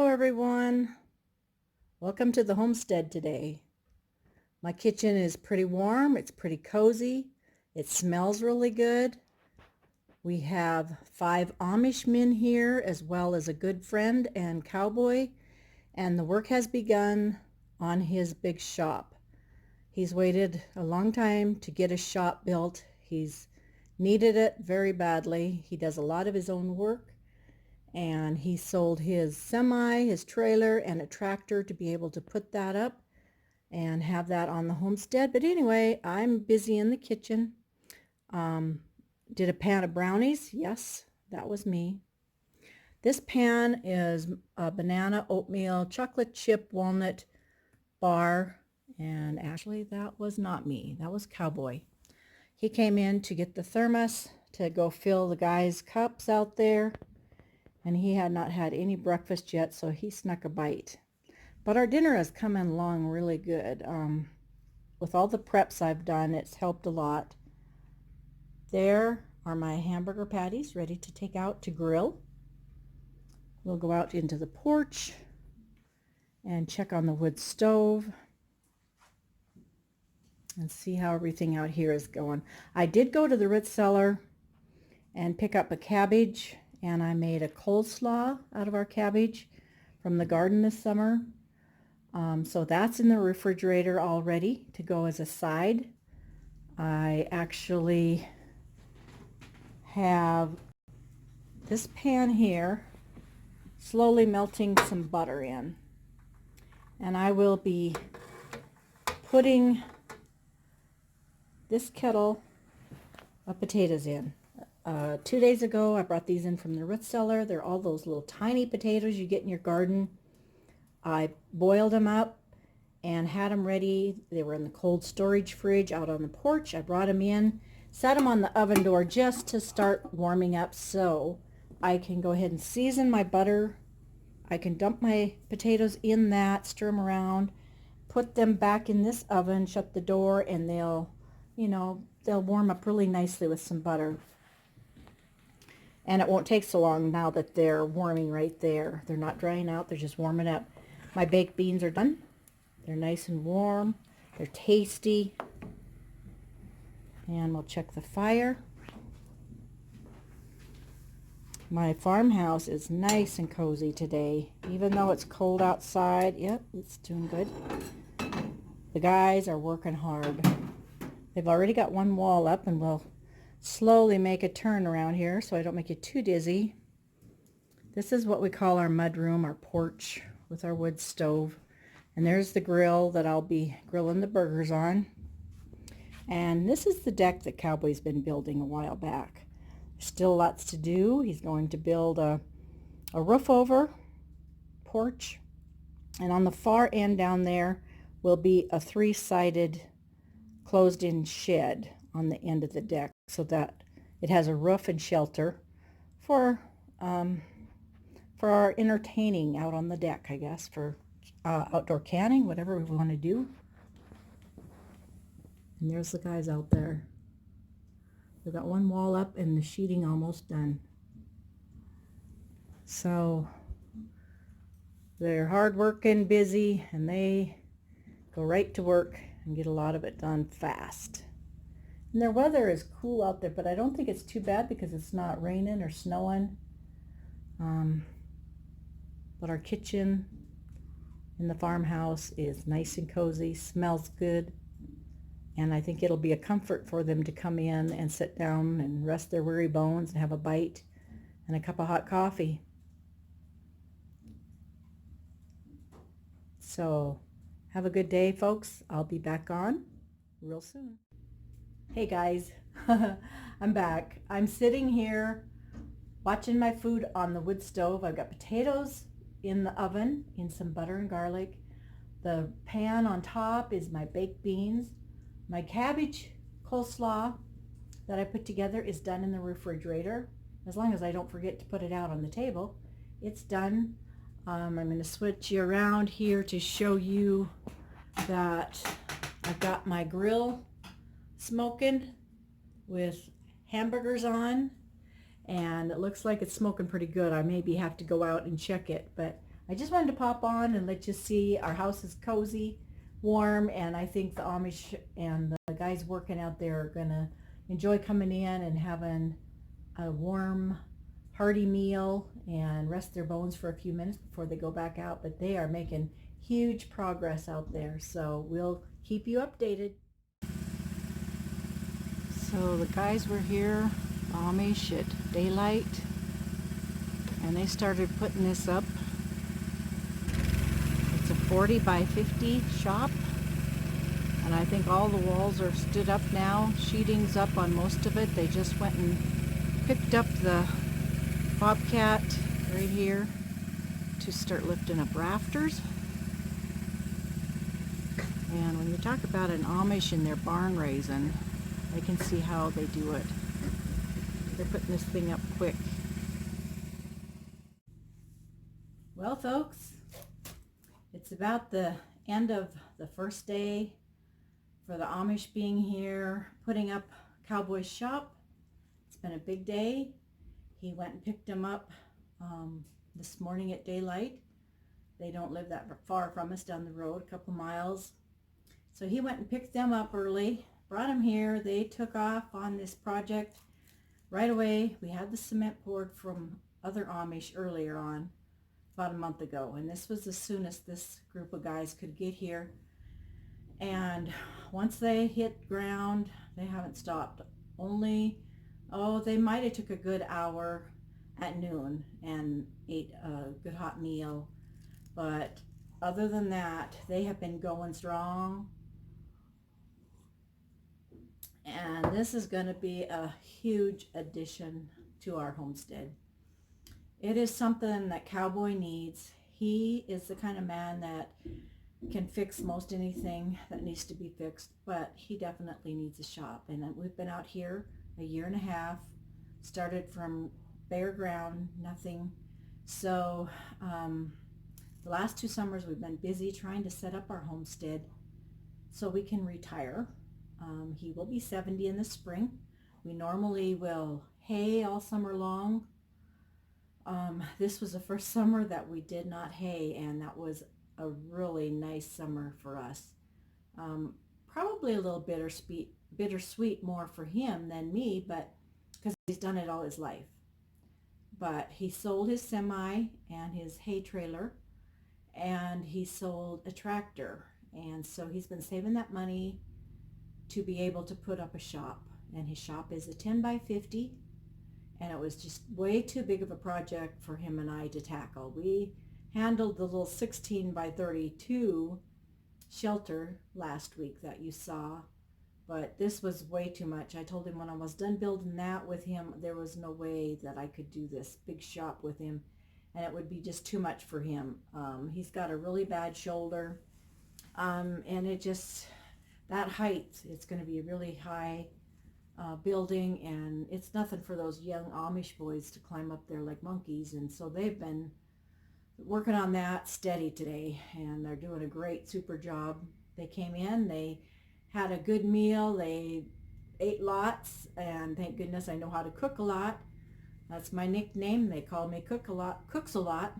everyone. Welcome to the homestead today. My kitchen is pretty warm. It's pretty cozy. It smells really good. We have 5 Amish men here, as well as a good friend and Cowboy, and the work has begun on his big shop. He's waited a long time to get a shop built. He's needed it very badly. He does a lot of his own work, and he sold his semi, his trailer, and a tractor to be able to put that up and have that on the homestead. But anyway, I'm busy in the kitchen. Did a pan of brownies. Yes, that was me. This pan is a banana oatmeal chocolate chip walnut bar, and actually that was not me. That was Cowboy. He came in to get the thermos to go fill the guys' cups out there, and he had not had any breakfast yet, so he snuck a bite. But our dinner has come in along really good. With all the preps I've done, it's helped a lot. There are my hamburger patties ready to take out to grill. We'll go out into the porch and check on the wood stove and see how everything out here is going. I did go to the root cellar and pick up a cabbage, and I made a coleslaw out of our cabbage from the garden this summer. So that's in the refrigerator all ready to go as a side. I actually have this pan here slowly melting some butter in, and I will be putting this kettle of potatoes in. 2 days ago, I brought these in from the root cellar. They're all those little tiny potatoes you get in your garden. I boiled them up and had them ready. They were in the cold storage fridge out on the porch. I brought them in, set them on the oven door just to start warming up so I can go ahead and season my butter. I can dump my potatoes in that, stir them around, put them back in this oven, shut the door, and they'll warm up really nicely with some butter. And it won't take so long now that they're warming right there. They're not drying out, they're just warming up. My baked beans are done. They're nice and warm. They're tasty. And we'll check the fire. My farmhouse is nice and cozy today, even though it's cold outside. Yep, it's doing good. The guys are working hard. They've already got one wall up, and we'll slowly make a turn around here so I don't make you too dizzy. This is what we call our mud room, our porch with our wood stove. And there's the grill that I'll be grilling the burgers on. And this is the deck that Cowboy's been building a while back. Still lots to do. He's going to build a roof over porch. And on the far end down there will be a 3-sided closed-in shed on the end of the deck, so that it has a roof and shelter for our entertaining out on the deck, I guess, for outdoor canning, whatever we want to do. And there's the guys out there. We've got one wall up and the sheeting almost done. So they're hard working, busy, and they go right to work and get a lot of it done fast. And their weather is cool out there, but I don't think it's too bad because it's not raining or snowing. But our kitchen in the farmhouse is nice and cozy, smells good, and I think it'll be a comfort for them to come in and sit down and rest their weary bones and have a bite and a cup of hot coffee. So have a good day, folks. I'll be back on real soon. Hey guys, I'm back. I'm sitting here watching my food on the wood stove. I've got potatoes in the oven in some butter and garlic. The pan on top is my baked beans. My cabbage coleslaw that I put together is done in the refrigerator. As long as I don't forget to put it out on the table, it's done. I'm going to switch you around here to show you that I've got my grill smoking with hamburgers on, and it looks like it's smoking pretty good. I maybe have to go out and check it, but I just wanted to pop on and let you see our house is cozy, warm, and I think the Amish and the guys working out there are going to enjoy coming in and having a warm, hearty meal and rest their bones for a few minutes before they go back out. But they are making huge progress out there, so we'll keep you updated. So the guys were here, Amish, at daylight, and they started putting this up. It's a 40 by 50 shop, and I think all the walls are stood up now. Sheeting's up on most of it. They just went and picked up the bobcat right here to start lifting up rafters. And when you talk about an Amish in their barn raising, I can see how they do it. They're putting this thing up quick. Well, folks, it's about the end of the first day for the Amish being here, putting up Cowboy's shop. It's been a big day. He went and picked them up this morning at daylight. They don't live that far from us, down the road, a couple miles. So he went and picked them up early, brought them here. They took off on this project right away. We had the cement poured from other Amish earlier on, about a month ago, and this was the soonest this group of guys could get here. And once they hit ground, they haven't stopped. They might have took a good hour at noon and ate a good hot meal, but other than that, they have been going strong. And this is going to be a huge addition to our homestead. It is something that Cowboy needs. He is the kind of man that can fix most anything that needs to be fixed, but he definitely needs a shop. And we've been out here a year and a half, started from bare ground, nothing. So the last 2 summers we've been busy trying to set up our homestead so we can retire. He will be 70 in the spring. We normally will hay all summer long. This was the first summer that we did not hay, and that was a really nice summer for us. Probably a little bittersweet more for him than me, but because he's done it all his life. But he sold his semi and his hay trailer, and he sold a tractor, and so he's been saving that money to be able to put up a shop. And his shop is a 10 by 50, and it was just way too big of a project for him and I to tackle. We handled the little 16 by 32 shelter last week that you saw, but this was way too much. I told him when I was done building that with him, there was no way that I could do this big shop with him, and it would be just too much for him. He's got a really bad shoulder, and it just, that height, it's going to be a really high building, and it's nothing for those young Amish boys to climb up there like monkeys. And so they've been working on that steady today, and they're doing a great, super job. They came in, they had a good meal, they ate lots, and thank goodness I know how to cook a lot. That's my nickname. They call me Cooks a Lot.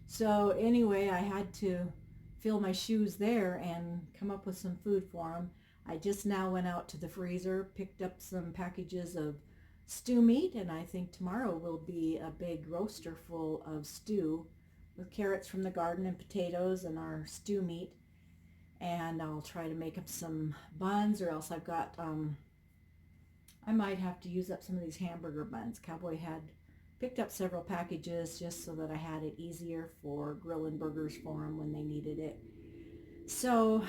So anyway, I had to fill my shoes there and come up with some food for them. I just now went out to the freezer, picked up some packages of stew meat, and I think tomorrow will be a big roaster full of stew with carrots from the garden and potatoes and our stew meat. And I'll try to make up some buns, or else I've got, I might have to use up some of these hamburger buns. Cowboy had picked up several packages just so that I had it easier for grilling burgers for them when they needed it. So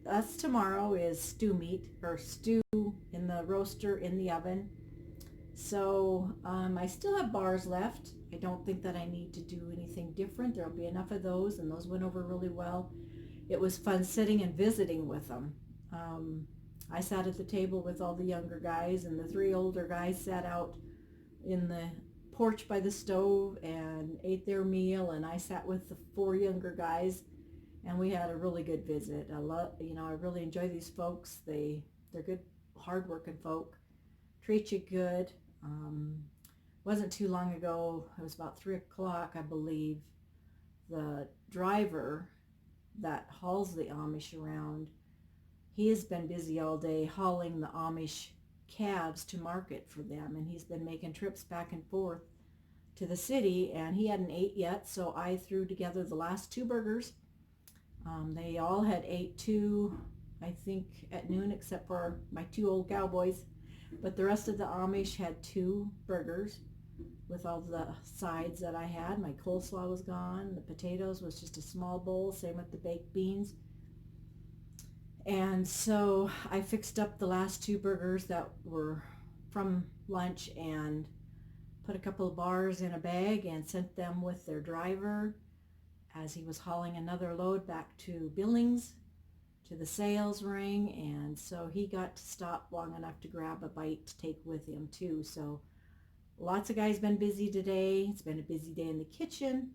that's tomorrow, is stew meat, or stew in the roaster in the oven. So I still have bars left. I don't think that I need to do anything different. There'll be enough of those, and those went over really well. It was fun sitting and visiting with them. I sat at the table with all the younger guys, and the 3 older guys sat out in the porch by the stove and ate their meal, and I sat with the 4 younger guys, and we had a really good visit. I really enjoy these folks. They're good, hard-working folk, treat you good. Wasn't too long ago, it was about 3 o'clock, I believe, the driver that hauls the Amish around, he has been busy all day hauling the Amish calves to market for them, and he's been making trips back and forth to the city, and he hadn't ate yet, so I threw together the last 2 burgers. They all had ate 2, I think, at noon, except for my 2 old cowboys, but the rest of the Amish had 2 burgers with all the sides that I had. My coleslaw was gone, the potatoes was just a small bowl, same with the baked beans. And so I fixed up the last 2 burgers that were from lunch and put a couple of bars in a bag and sent them with their driver as he was hauling another load back to Billings to the sales ring. And so he got to stop long enough to grab a bite to take with him too. So lots of guys been busy today. It's been a busy day in the kitchen.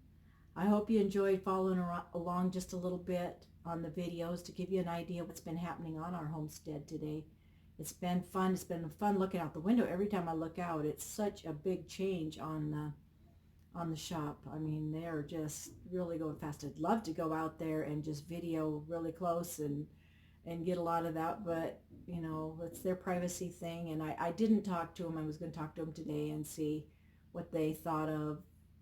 I hope you enjoyed following along just a little bit on the videos to give you an idea of what's been happening on our homestead today. It's been fun. It's been fun looking out the window. Every time I look out, it's such a big change on the shop. I mean, they're just really going fast. I'd love to go out there and just video really close and get a lot of that, but you know, it's their privacy thing. And I didn't talk to them. I was going to talk to them today and see what they thought of,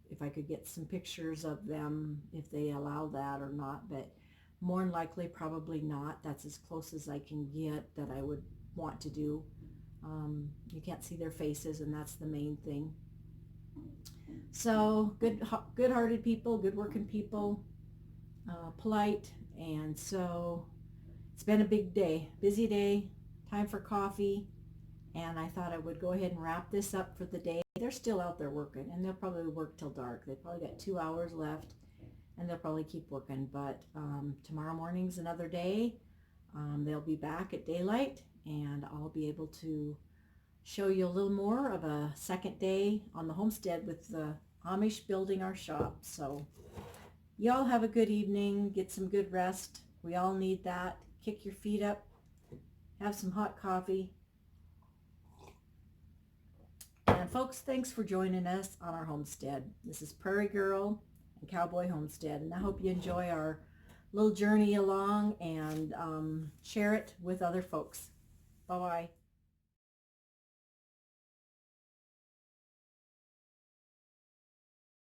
if I could get some pictures of them, if they allow that or not, but more than likely probably not. That's as close as I can get that I would want to do. You can't see their faces, and that's the main thing. So good-hearted people, good-working people, polite, and so it's been a big day, busy day, time for coffee, and I thought I would go ahead and wrap this up for the day. They're still out there working, and they'll probably work till dark. They probably got 2 hours left, and they'll probably keep working, but tomorrow morning's another day. They'll be back at daylight, and I'll be able to show you a little more of a second day on the homestead with the Amish building our shop. So y'all have a good evening, get some good rest. We all need that. Kick your feet up, have some hot coffee. And folks, thanks for joining us on our homestead. This is Prairie Girl and Cowboy Homestead, and I hope you enjoy our little journey along and share it with other folks. Bye-bye.